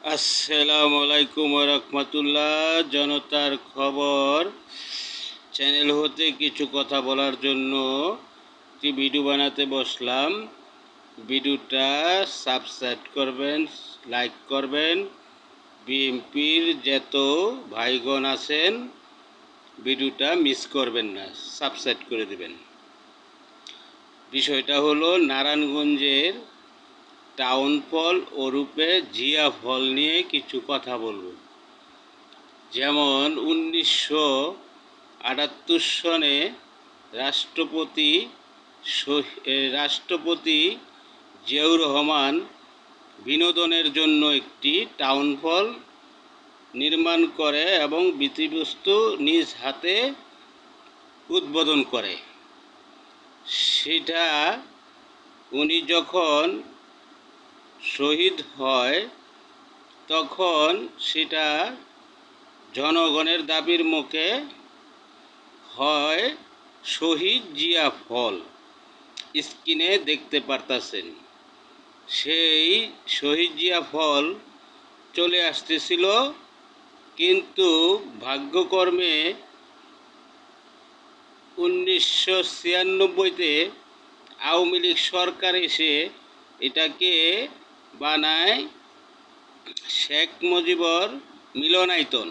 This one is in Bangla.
আসসালামু আলাইকুম রহমতুল্লাহ। জনতার খবর চ্যানেল হতে কিছু কথা বলার জন্য একটি ভিডিও বানাতে বসলাম। ভিডিওটা সাবস্ক্রাইব করবেন, লাইক করবেন। বিএনপির যত ভাইগণ আছেন ভিডিওটা মিস করবেন না, সাবস্ক্রাইব করে দেবেন। বিষয়টা হলো নারায়ণগঞ্জের টাউন ফল ওরূপে জিয়া ফল নিয়ে কিছু কথা বলবো। যেমন 1978 সনে রাষ্ট্রপতি জিয়াউর রহমান বিনোদনের জন্য একটি টাউন হল নির্মাণ করে এবং বিষয়বস্তু নিজ হাতে উদ্বোধন করে। সেটা উনি যখন শহীদ হয় তখন সেটা জনগণের দাবির মুখে হয় শহীদ জিয়া ফল। স্ক্রিনে দেখতে পারতাছেন সেই শহীদ জিয়া ফল চলে আসতেছিল, কিন্তু ভাগ্যকর্মে 1996-তে আওয়ামী লীগ সরকার এসে এটাকে বানায় শেখ মুজিবর মিলনায়তন।